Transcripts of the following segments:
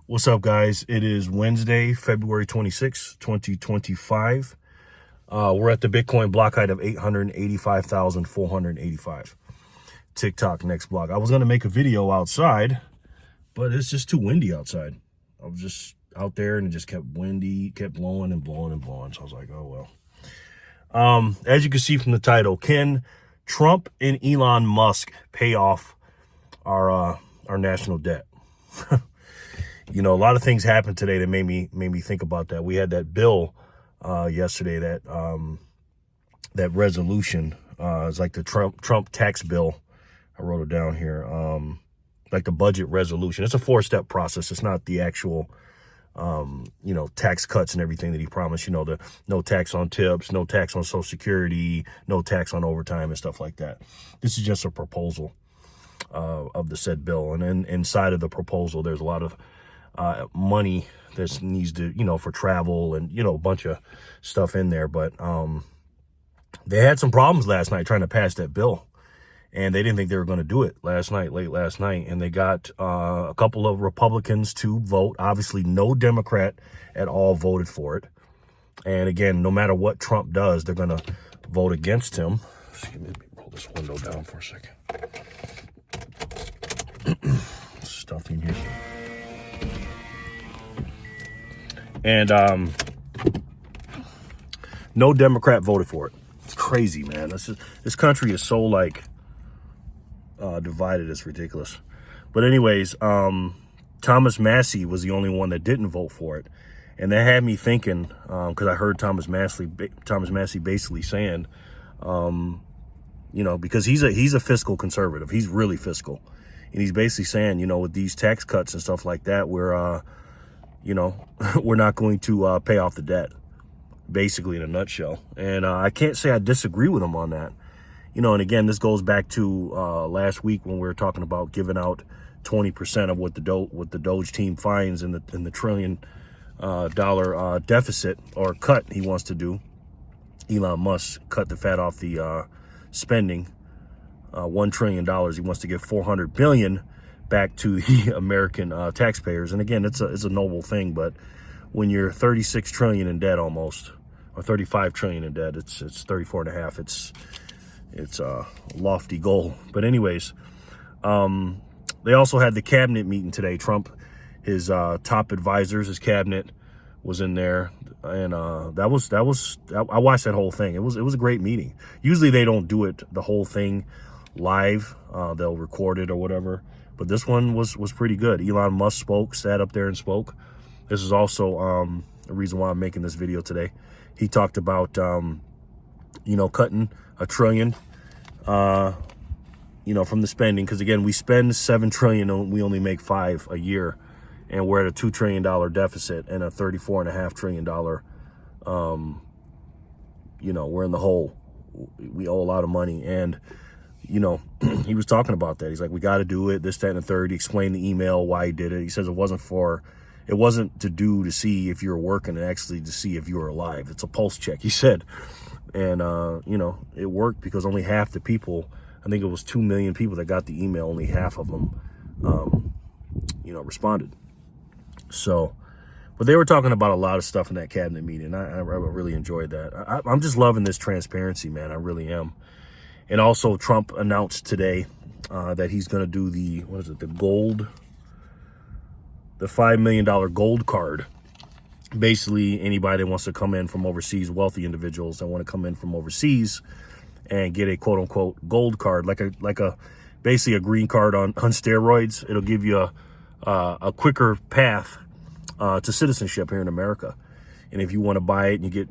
What's up, guys? It is Wednesday, February 26, 2025. We're at the Bitcoin block height of 885,485. TikTok next block. I was going to make a video outside, but it's just too windy outside. I was just out there and it just kept windy, kept blowing and blowing and blowing. So I was like, oh, well. As you can see from the title, can Trump and Elon Musk pay off our national debt? You know, a lot of things happened today that made me think about that. We had that bill yesterday, that resolution. It's like the Trump tax bill. I wrote it down here. Like the budget resolution. It's a 4-step process. It's not the actual, tax cuts and everything that he promised. You know, the no tax on tips, no tax on Social Security, no tax on overtime and stuff like that. This is just a proposal of the said bill. And then inside of the proposal, there's a lot of money that needs to, for travel and, a bunch of stuff in there. But they had some problems last night trying to pass that bill, and they didn't think they were going to do it late last night. And they got a couple of Republicans to vote. Obviously, no Democrat at all voted for it. And again, no matter what Trump does, they're going to vote against him. Let me roll this window down for a second. Stuff in here. And no Democrat voted for it. It's crazy, man. This country is so divided. It's ridiculous. But anyways, Thomas Massie was the only one that didn't vote for it, and that had me thinking, because I heard Thomas Massie basically saying, because he's a fiscal conservative. He's really fiscal, and he's basically saying, with these tax cuts and stuff like that, we're not going to pay off the debt, basically, in a nutshell. And I can't say I disagree with him on that. And again, this goes back to last week when we were talking about giving out 20% of what the Doge team finds in the $1 trillion deficit or cut he wants to do. Elon Musk cut the fat off the spending, $1 trillion. He wants to give $400 billion back to the American taxpayers. And again, it's a noble thing, but when you're 36 trillion in debt almost, or 35 trillion in debt, it's 34 and a half. It's a lofty goal. But anyways, they also had the cabinet meeting today. Trump, his top advisors, his cabinet was in there, and I watched that whole thing. It was a great meeting. Usually they don't do it the whole thing live. They'll record it or whatever. But this one was pretty good. Elon Musk sat up there and spoke. This is also the reason why I'm making this video today. He talked about, cutting $1 trillion, from the spending. Because, again, we spend $7 trillion and we only make $5 a year. And we're at a $2 trillion deficit and a $34.5 trillion, we're in the hole. We owe a lot of money. And he was talking about that. He's like, we got to do it, this, that, and the third. He explained the email, why he did it. He says it wasn't to see if you were working, and actually to see if you were alive. It's a pulse check, he said. And, it worked because only half the people, I think it was 2 million people that got the email, only half of them, responded. So, but they were talking about a lot of stuff in that cabinet meeting. I really enjoyed that. I'm just loving this transparency, man. I really am. And also, Trump announced today that he's going to do the $5 million gold card. Basically, anybody that wants to come in from overseas, wealthy individuals that want to come in from overseas and get a quote unquote gold card, basically a green card on steroids. It'll give you a quicker path to citizenship here in America. And if you want to buy it and you get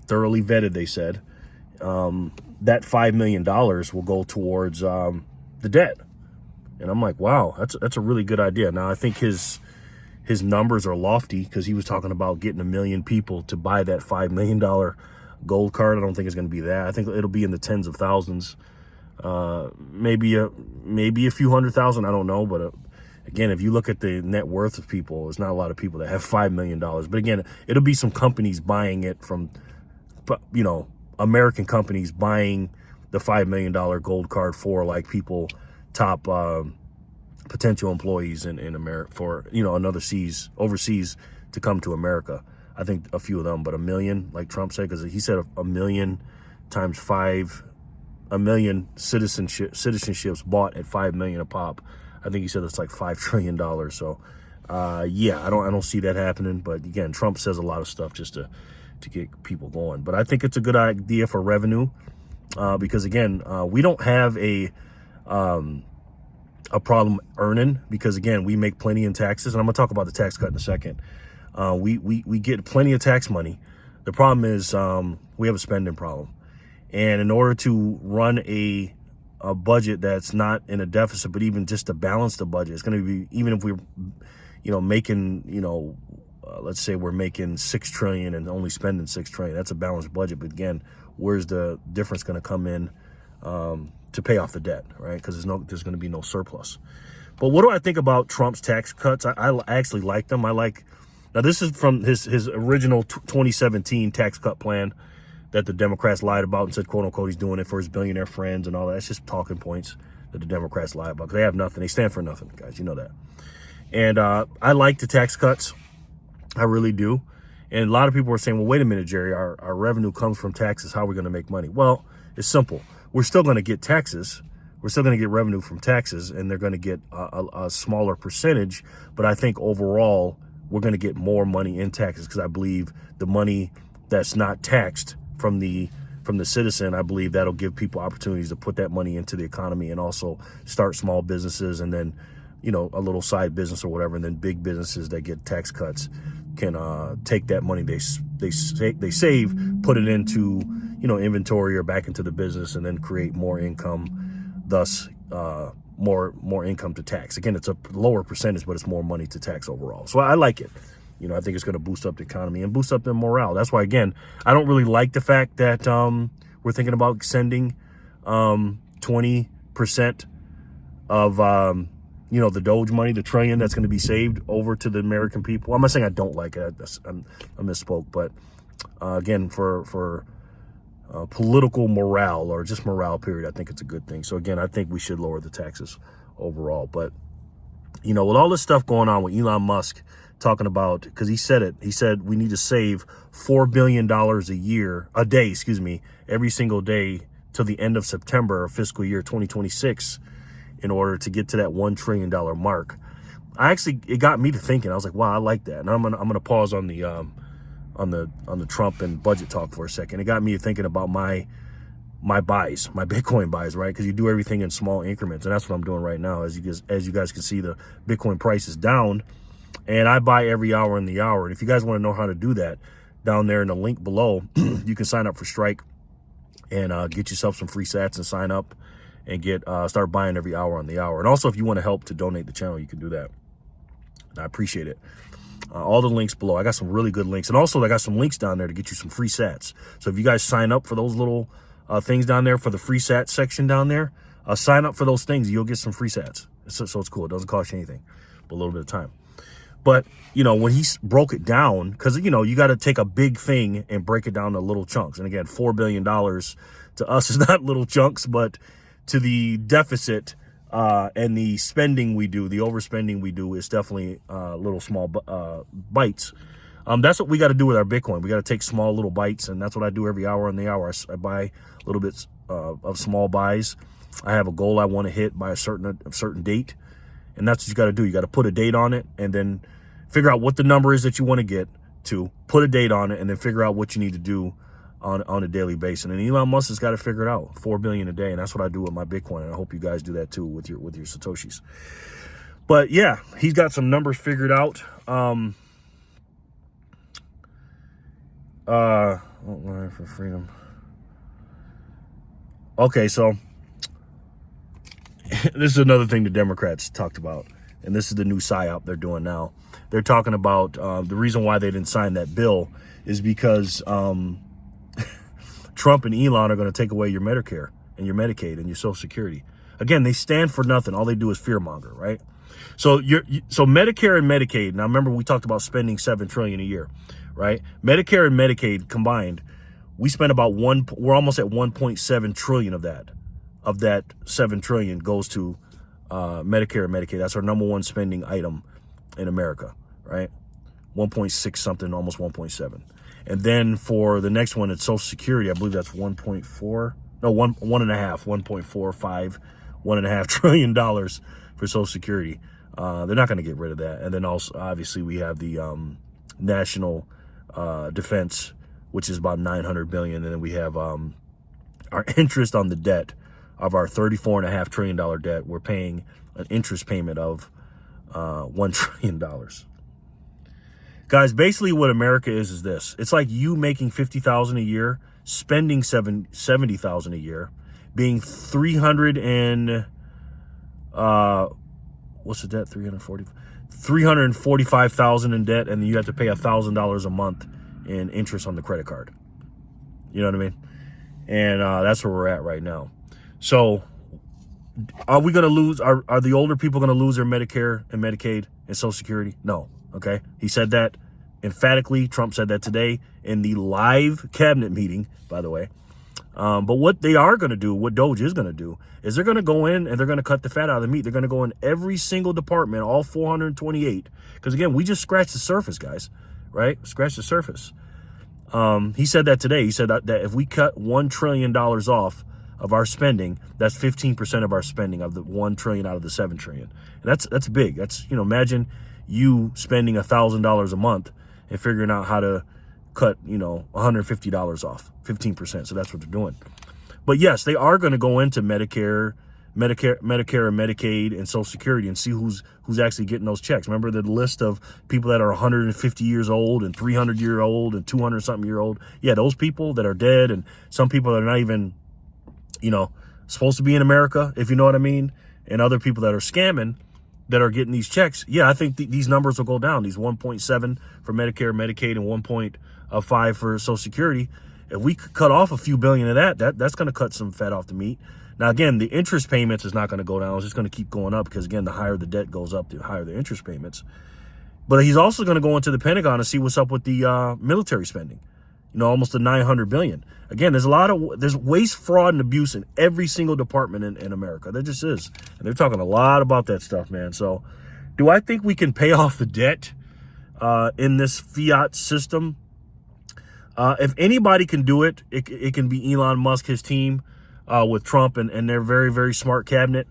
thoroughly vetted, they said, that $5 million will go towards the debt. And I'm like, wow, that's a really good idea. Now, I think his numbers are lofty because he was talking about getting 1 million people to buy that $5 million gold card. I don't think it's going to be that. I think it'll be in the tens of thousands, maybe a few 100,000. I don't know. But again, if you look at the net worth of people, there's not a lot of people that have $5 million. But again, it'll be some companies buying it from, American companies buying the $5 million gold card for, like, people, top potential employees in America for, overseas to come to America. I think a few of them, but 1 million, like Trump said, because he said 1 million times 5, 1 million citizenships bought at 5 million a pop. I think he said it's like $5 trillion. So, yeah, I don't see that happening. But again, Trump says a lot of stuff just to get people going. But I think it's a good idea for revenue, because again, we don't have a problem earning, because again, we make plenty in taxes, and I'm gonna talk about the tax cut in a second. We get plenty of tax money. The problem is we have a spending problem, and in order to run a budget that's not in a deficit, but even just to balance the budget, it's going to be, even if we're making let's say we're making 6 trillion and only spending 6 trillion, that's a balanced budget. But again, where's the difference going to come in to pay off the debt, right? Because there's going to be no surplus. But what do I think about Trump's tax cuts? I actually like them. Now this is from his original 2017 tax cut plan that the Democrats lied about and said, quote unquote, he's doing it for his billionaire friends and all that. It's just talking points that the Democrats lie about, because they have nothing. They stand for nothing, guys. You know that. And I like the tax cuts. I really do. And a lot of people are saying, well, wait a minute, Jerry, our revenue comes from taxes. How are we going to make money? Well, it's simple. We're still going to get taxes. We're still going to get revenue from taxes, and they're going to get a smaller percentage. But I think overall, we're going to get more money in taxes, because I believe the money that's not taxed from the citizen, I believe that'll give people opportunities to put that money into the economy and also start small businesses, and then, a little side business or whatever. And then big businesses that get tax cuts can take that money they save, put it into, inventory or back into the business, and then create more income, thus more income to tax. Again, it's a lower percentage, but it's more money to tax overall. So I like it. I think it's going to boost up the economy and boost up the morale. That's why, again, I don't really like the fact that we're thinking about sending 20% of, the Doge money, the trillion that's going to be saved over to the American people. I'm not saying I don't like it. I misspoke. But again, for political morale, or just morale period, I think it's a good thing. So again, I think we should lower the taxes overall. But, with all this stuff going on with Elon Musk, talking about, because he said we need to save $4 billion a day, every single day till the end of September of fiscal year 2026 in order to get to that $1 trillion mark. It got me to thinking. I was like, wow, I like that. And I'm gonna pause on the Trump and budget talk for a second. It got me thinking about my buys, my Bitcoin buys, right? Because you do everything in small increments, and that's what I'm doing right now. As you guys can see, the Bitcoin price is down, and I buy every hour in the hour. And if you guys want to know how to do that, down there in the link below, you can sign up for Strike and get yourself some free sats and sign up and start buying every hour on the hour. And also, if you want to help to donate the channel, you can do that. I appreciate it. All the links below. I got some really good links. And also, I got some links down there to get you some free sats. So if you guys sign up for those little things down there, for the free sats section down there, sign up for those things. You'll get some free sats. So it's cool. It doesn't cost you anything, but a little bit of time. But, when he broke it down, because, you got to take a big thing and break it down to little chunks. And again, $4 billion to us is not little chunks, but to the deficit and the spending we do, the overspending we do, is definitely little small bites. That's what we got to do with our Bitcoin. We got to take small little bites, and that's what I do every hour on the hour. I buy little bits of small buys. I have a goal I want to hit by a certain date. And that's what you got to do. You got to put a date on it, and then figure out what the number is that you want to get to, put a date on it, and then figure out what you need to do on a daily basis. And Elon Musk has got to figure it out. $4 billion a day. And that's what I do with my Bitcoin. And I hope you guys do that too with your Satoshis. But yeah, he's got some numbers figured out. For freedom. Okay, so this is another thing the Democrats talked about, and this is the new PSYOP they're doing now. They're talking about the reason why they didn't sign that bill is because Trump and Elon are going to take away your Medicare and your Medicaid and your Social Security. Again, they stand for nothing. All they do is fearmonger, right? So so Medicare and Medicaid. Now remember, we talked about spending $7 trillion a year, right? Medicare and Medicaid combined, we spend about we're almost at 1.7 trillion of that. Of that 7 trillion goes to Medicare and Medicaid. That's our number one spending item in America, right? 1.6 something, almost 1.7. And then for the next one, it's Social Security. I believe that's 1.4, no, 1.45, $1.5 trillion for Social Security. They're not going to get rid of that. And then also, obviously, we have the national defense, which is about 900 billion. And then we have our interest on the debt of our $34.5 trillion debt. We're paying an interest payment of $1 trillion. Guys, basically what America is this. It's like you making $50,000 a year, spending $70,000 a year, being 300 and what's the debt? 345,000 in debt, and then you have to pay $1,000 a month in interest on the credit card. You know what I mean? And that's where we're at right now. So are we going to lose? Are the older people going to lose their Medicare and Medicaid and Social Security? No. Okay. He said that emphatically. Trump said that today in the live cabinet meeting, by the way. But what they are going to do, what Doge is going to do, is they're going to go in and they're going to cut the fat out of the meat. They're going to go in every single department, all 428. Because again, we just scratched the surface, guys, right? Scratch the surface. He said that today. He said that if we cut $1 trillion off of our spending, that's 15% of our spending of the $1 trillion out of the $7 trillion. And that's big. That's, you know, imagine you spending $1,000 a month and figuring out how to cut, you know, $150 off, 15%. So that's what they're doing. But yes, they are going to go into Medicare and Medicaid and Social Security and see who's actually getting those checks. Remember the list of people that are 150 years old and 300 year old and 200 something year old. Yeah, those people that are dead, and some people that are not even, you know, supposed to be in America, if you know what I mean, and other people that are scamming that are getting these checks. Yeah, I think these numbers will go down. These 1.7 for Medicare, Medicaid, and 1.5 for Social Security. If we could cut off a few billion of that's going to cut some fat off the meat. Now, again, the interest payments is not going to go down. It's just going to keep going up because, again, the higher the debt goes up, the higher the interest payments. But he's also going to go into the Pentagon and see what's up with the military spending. You know, almost the $900 billion. Again, there's waste, fraud, and abuse in every single department in America. There just is. And they're talking a lot about that stuff, man. So do I think we can pay off the debt in this fiat system? If anybody can do it, it can be Elon Musk, his team, with Trump and their very, very smart cabinet.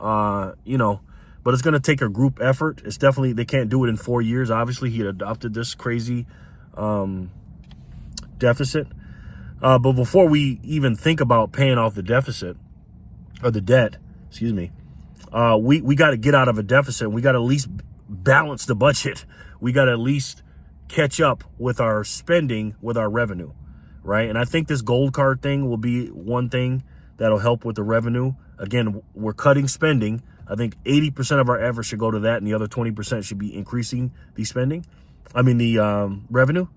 You know, but it's going to take a group effort. It's definitely, they can't do it in 4 years. Obviously, he had adopted this crazy deficit. But before we even think about paying off the deficit or the debt, excuse me, we got to get out of a deficit. We got to at least balance the budget. We got to at least catch up with our spending, with our revenue, right? And I think this gold card thing will be one thing that'll help with the revenue. Again, we're cutting spending. I think 80% of our effort should go to that, and the other 20% should be increasing the spending. I mean, the revenue.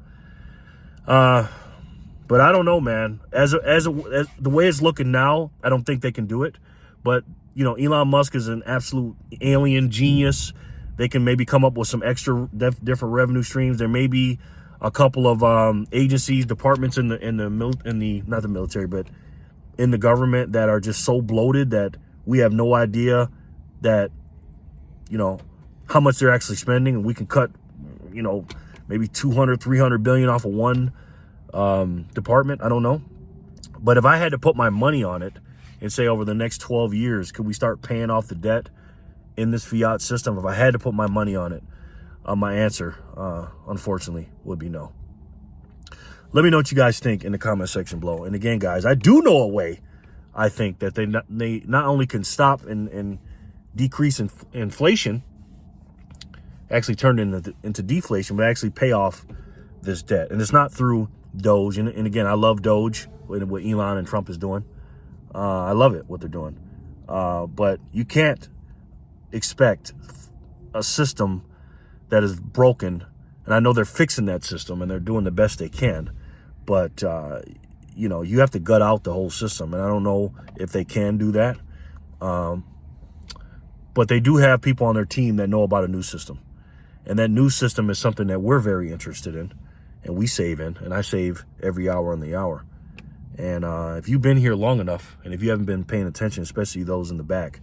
But I don't know, man. As the way it's looking now, I don't think they can do it. But, you know, Elon Musk is an absolute alien genius. They can maybe come up with some extra different revenue streams. There may be a couple of agencies, departments in the not the military, but in the government that are just so bloated that we have no idea that, you know, how much they're actually spending, and we can cut, you know, maybe 200, 300 billion off of one department. I don't know. But if I had to put my money on it and say over the next 12 years, could we start paying off the debt in this fiat system? If I had to put my money on it, my answer, unfortunately, would be no. Let me know what you guys think in the comment section below. And again, guys, I do know a way, I think, that they not only can stop and decrease inflation, actually turn it into deflation, but actually pay off this debt. And it's not through Doge. And again, I love Doge, what Elon and Trump is doing. I love it, what they're doing. But you can't expect a system that is broken. And I know they're fixing that system and they're doing the best they can. But, you know, you have to gut out the whole system. And I don't know if they can do that. But they do have people on their team that know about a new system. And that new system is something that we're very interested in. And we save in. And I save every hour on the hour. And if you've been here long enough, and if you haven't been paying attention, especially those in the back,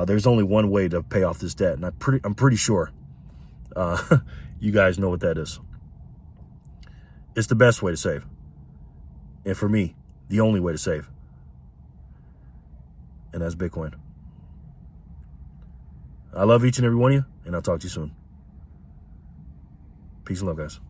There's only one way to pay off this debt, and I'm pretty sure you guys know what that is. It's the best way to save. And for me, the only way to save. And that's Bitcoin. I love each and every one of you, and I'll talk to you soon. Peace and love, guys.